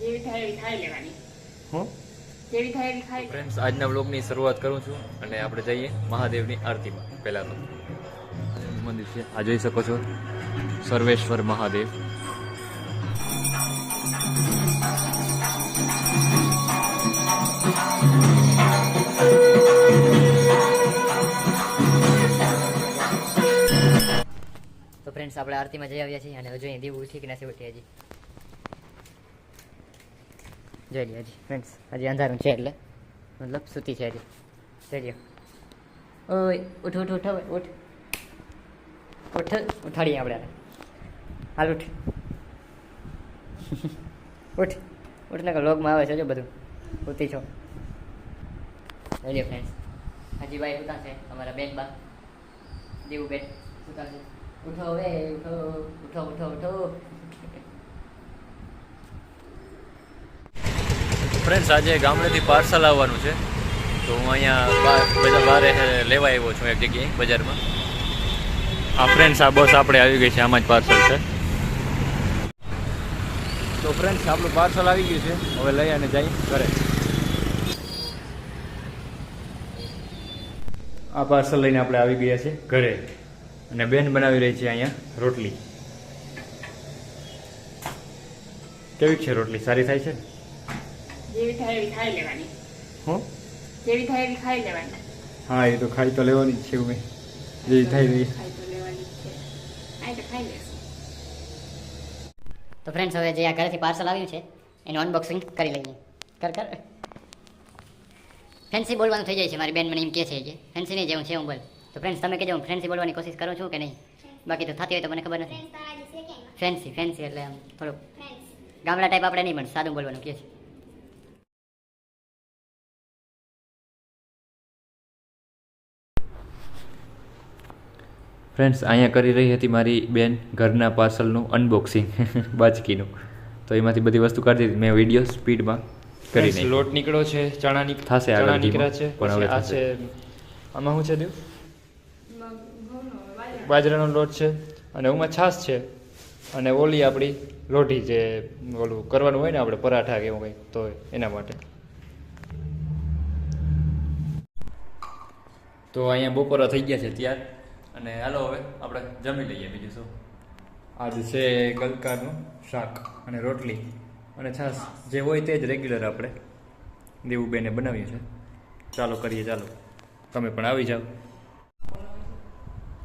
જેવી થાય એવી ખાઈ લેવાની. હું જેવી થાય એવી ખાઈ. ફ્રેન્ડ્સ આજના વ્લોગની શરૂઆત કરું છું અને આપણે જઈએ મહાદેવની આરતીમાં. પહેલાં તો મંદિર છે, આ જોઈ શકો છો સર્વેશ્વર મહાદેવ. તો ફ્રેન્ડ્સ આપણે આરતીમાં જઈ આવ્યા છીએ અને હજુ અહીં દીવું ઉઠી કે નથી ઉઠી હજી જોઈ લે. હજી ફ્રેન્ડ્સ હજી અંધારું છે એટલે મતલબ સૂતી છે હજી. જોઈ લ્યો. ઓય ઉઠ ઉઠ ઉઠ ઉઠ ઉઠ ઉઠાડીએ આપણે. હાલ ઉઠ ઉઠ ઉઠ ને વ્લોગમાં આવે છે જો બધું ઉઠી છો. જોઈ લ્યો ફ્રેન્ડ્સ હજી ભાઈ ઉતા છે અમારા બેન બા દેવું બેન ઉતા છે. ઉઠો હવે ઉઠો ઉઠો ઉઠો ઉઠો. ફ્રેન્ડ્સ આજે ગામડેથી પાર્સલ આવવાનું છે તો હું અહીંયા બધા બારે લેવા આવ્યો છું એક જગ્યાએ બજારમાં. આ ફ્રેન્ડ્સ આ બસ આપણે આવી ગઈ છે, આમાં જ પાર્સલ છે. તો ફ્રેન્ડ્સ આપણું પાર્સલ આવી ગયું છે, હવે લઈ અને જઈ ઘરે. આ પાર્સલ લઈને આપણે આવી ગયા છે ઘરે અને બેન બનાવી રહી છે અહીંયા રોટલી. કેવી છે રોટલી? સારી થાય છે? જેવી થાય એવી ખાઈ લેવાની. હું જેવી થાય એવી ખાઈ લેવાની. હા, એ તો ખાઈ તો લેવાની જ છે. મેં જે થાય એ ખાઈ તો લેવાની જ છે. આ તો ખાઈ લેશું. તો ફ્રેન્ડ્સ હવે જે આ ઘરેથી પાર્સલ આવ્યું છે એનું અનબોક્સિંગ કરી લઈએ. કર કર. ફેન્સી બોલવાનું થઈ જાય છે. મારી બેન મને એમ કહે છે કે ફેન્સી નહીં જેવું છે હું બોલ. તો ફ્રેન્ડ્સ તમે કહેજો હું ફેન્સી બોલવાની કોશિશ કરું છું કે નહીં. બાકી તો થતી હોય તો મને ખબર નથી. ફેન્સી ફેન્સી એટલે આમ થોડુંક ગામડા ટાઈપ આપણે નહીં પણ સાદું બોલવાનું કહે છે. ફ્રેન્ડ્સ અહીંયા કરી રહી હતી મારી બેન ઘરના પાર્સલનું અનબોક્સિંગ બાચકીનું. તો એમાંથી બધી વસ્તુ કાઢી દીધી મેં વિડીયો સ્પીડમાં કરી નહીં. લોટ નીકળ્યો છે, ચણા થશે આગળ નીકળ્યા છે. પણ હવે આ છે આમાં શું છે દેવ? બાજરાનો લોટ છે અને એમાં છાશ છે અને ઓલી આપણી લોઢી જે ઓલું કરવાનું હોય ને આપણે પરાઠા કે એવું કંઈક તો એના માટે. તો અહીંયા બપોરા થઈ ગયા છે ત્યાર અને હાલો હવે આપણે જમી લઈએ. બીજું શું, આજે છે ગલકાનું શાક અને રોટલી અને છાશ જે હોય તે જ રેગ્યુલર આપણે દેવુબેને બનાવ્યું છે. ચાલો કરીએ, ચાલો તમે પણ આવી જાઓ.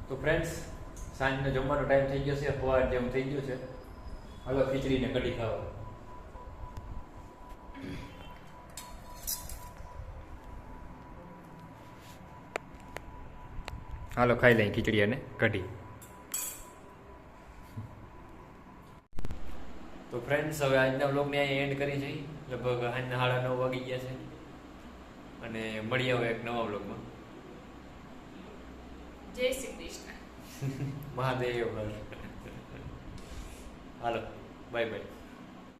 તો ફ્રેન્ડ્સ સાંજનો જમવાનો ટાઈમ થઈ ગયો છે, સવાર જેવું થઈ ગયું છે. હાલો ખીચડીને કઢી ખાવા. હાલો ખાઈ લઈએ ખીચડી અને કઢી. તો ફ્રેન્ડ્સ હવે આજના વ્લોગને અહીં એન્ડ કરી જઈએ. લગભગ આજના 9:30 વાગી ગયા છે અને મળીએ હવે એક નવા વ્લોગમાં. જય શ્રી કૃષ્ણ. મહાદેવ. હાલો બાય બાય.